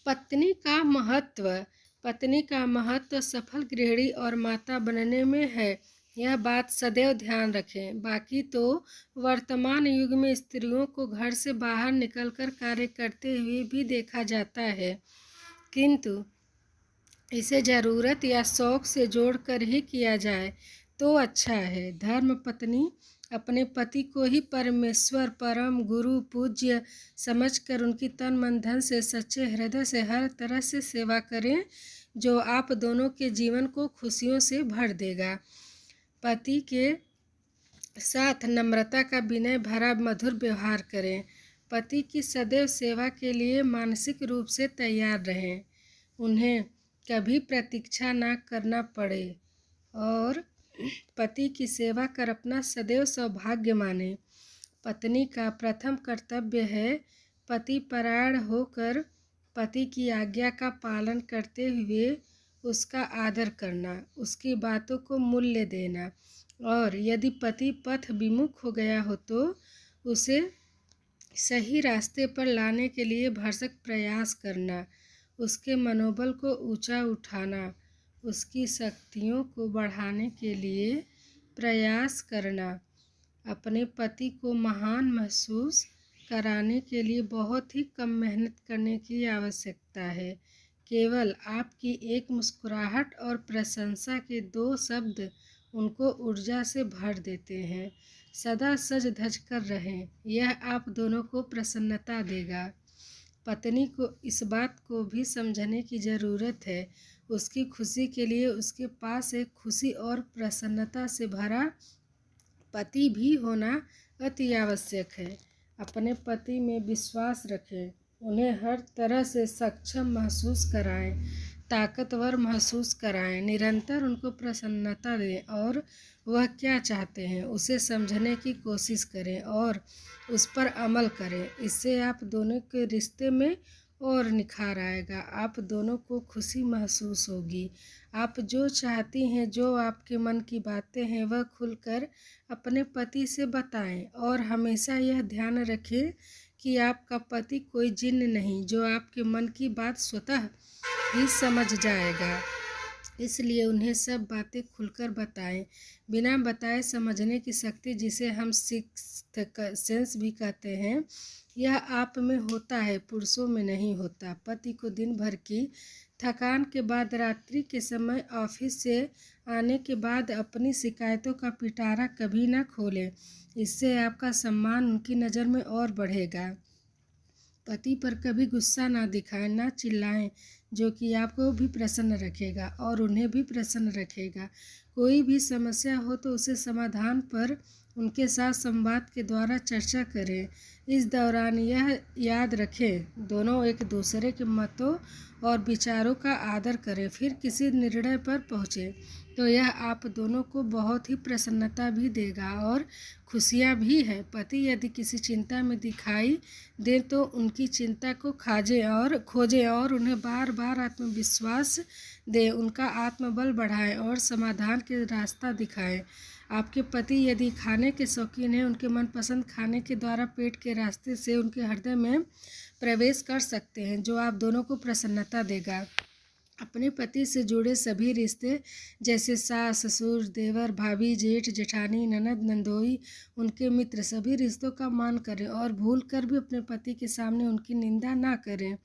पत्नी का महत्व। पत्नी का महत्व सफल गृहिणी और माता बनने में है, यह बात सदैव ध्यान रखें। बाकी तो वर्तमान युग में स्त्रियों को घर से बाहर निकलकर कार्य करते हुए भी देखा जाता है, किंतु इसे ज़रूरत या शौक से जोड़कर ही किया जाए तो अच्छा है। धर्म पत्नी अपने पति को ही परमेश्वर, परम गुरु, पूज्य समझकर उनकी तन मन धन से सच्चे हृदय से हर तरह से सेवा करें, जो आप दोनों के जीवन को खुशियों से भर देगा। पति के साथ नम्रता का विनय भरा मधुर व्यवहार करें। पति की सदैव सेवा के लिए मानसिक रूप से तैयार रहें। उन्हें कभी प्रतीक्षा न करना पड़े और पति की सेवा कर अपना सदैव सौभाग्य माने। पत्नी का प्रथम कर्तव्य है पति परायण होकर पति की आज्ञा का पालन करते हुए उसका आदर करना, उसकी बातों को मूल्य देना, और यदि पति पथ विमुख हो गया हो तो उसे सही रास्ते पर लाने के लिए भरसक प्रयास करना, उसके मनोबल को ऊंचा उठाना, उसकी शक्तियों को बढ़ाने के लिए प्रयास करना। अपने पति को महान महसूस कराने के लिए बहुत ही कम मेहनत करने की आवश्यकता है। केवल आपकी एक मुस्कुराहट और प्रशंसा के 2 शब्द उनको ऊर्जा से भर देते हैं। सदा सज धज कर रहें, यह आप दोनों को प्रसन्नता देगा। पत्नी को इस बात को भी समझने की ज़रूरत है, उसकी खुशी के लिए उसके पास एक खुशी और प्रसन्नता से भरा पति भी होना अति आवश्यक है। अपने पति में विश्वास रखें, उन्हें हर तरह से सक्षम महसूस कराएं, ताकतवर महसूस कराएं, निरंतर उनको प्रसन्नता दें और वह क्या चाहते हैं उसे समझने की कोशिश करें और उस पर अमल करें। इससे आप दोनों के रिश्ते में और निखार आएगा, आप दोनों को खुशी महसूस होगी। आप जो चाहती हैं, जो आपके मन की बातें हैं, वह खुलकर अपने पति से बताएं और हमेशा यह ध्यान रखें कि आपका पति कोई जिन्न नहीं जो आपके मन की बात स्वतः ही समझ जाएगा। इसलिए उन्हें सब बातें खुलकर बताएं। बिना बताए समझने की शक्ति, जिसे हम सिक्स्थ सेंस भी कहते हैं, यह आप में होता है, पुरुषों में नहीं होता। पति को दिन भर की थकान के बाद रात्रि के समय ऑफिस से आने के बाद अपनी शिकायतों का पिटारा कभी न खोलें, इससे आपका सम्मान उनकी नज़र में और बढ़ेगा। पति पर कभी गुस्सा ना दिखाएं, ना चिल्लाएं, जो कि आपको भी प्रसन्न रखेगा और उन्हें भी प्रसन्न रखेगा। कोई भी समस्या हो तो उसे समाधान पर उनके साथ संवाद के द्वारा चर्चा करें। इस दौरान यह याद रखें, दोनों एक दूसरे के मतों और विचारों का आदर करें, फिर किसी निर्णय पर पहुँचें। तो यह आप दोनों को बहुत ही प्रसन्नता भी देगा और खुशियाँ भी है। पति यदि किसी चिंता में दिखाई दे तो उनकी चिंता को खोजें और उन्हें बार बार आत्मविश्वास दें, उनका आत्मबल बढ़ाएं और समाधान के रास्ता दिखाएं। आपके पति यदि खाने के शौकीन हैं, उनके मनपसंद खाने के द्वारा पेट के रास्ते से उनके हृदय में प्रवेश कर सकते हैं, जो आप दोनों को प्रसन्नता देगा। अपने पति से जुड़े सभी रिश्ते जैसे सास ससुर, देवर भाभी, जेठ जेठानी, ननद नंदोई, उनके मित्र, सभी रिश्तों का मान करें और भूल कर भी अपने पति के सामने उनकी निंदा ना करें,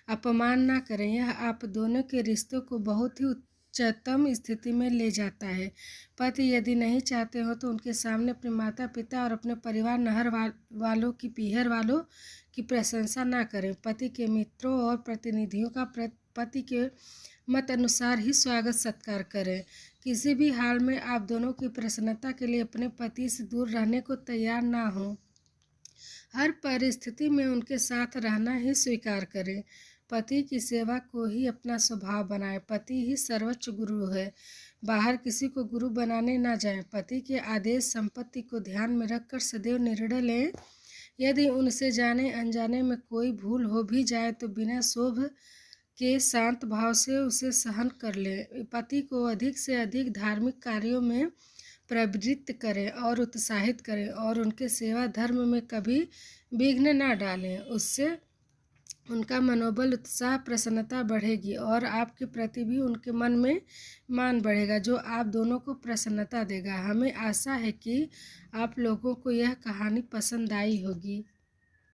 अपमान ना करें। यह आप दोनों के रिश्तों को बहुत ही उच्चतम स्थिति में ले जाता है। पति यदि नहीं चाहते हो तो उनके सामने अपने माता पिता और अपने परिवार पीहर वालों की प्रशंसा ना करें। पति के मित्रों और प्रतिनिधियों का पति के मत अनुसार ही स्वागत सत्कार करें। किसी भी हाल में आप दोनों की प्रसन्नता के लिए अपने पति से दूर रहने को तैयार ना हो। हर परिस्थिति में उनके साथ रहना ही स्वीकार करें। पति की सेवा को ही अपना स्वभाव बनाएं। पति ही सर्वोच्च गुरु है, बाहर किसी को गुरु बनाने ना जाएं। पति के आदेश संपत्ति को ध्यान में रखकर सदैव निर्णय लें। यदि उनसे जाने अनजाने में कोई भूल हो भी जाए तो बिना शोभ के शांत भाव से उसे सहन कर लें। पति को अधिक से अधिक धार्मिक कार्यों में प्रवृत्त करें और उत्साहित करें और उनके सेवा धर्म में कभी विघ्न न डालें। उससे उनका मनोबल, उत्साह, प्रसन्नता बढ़ेगी और आपके प्रति भी उनके मन में मान बढ़ेगा, जो आप दोनों को प्रसन्नता देगा। हमें आशा है कि आप लोगों को यह कहानी पसंद आई होगी।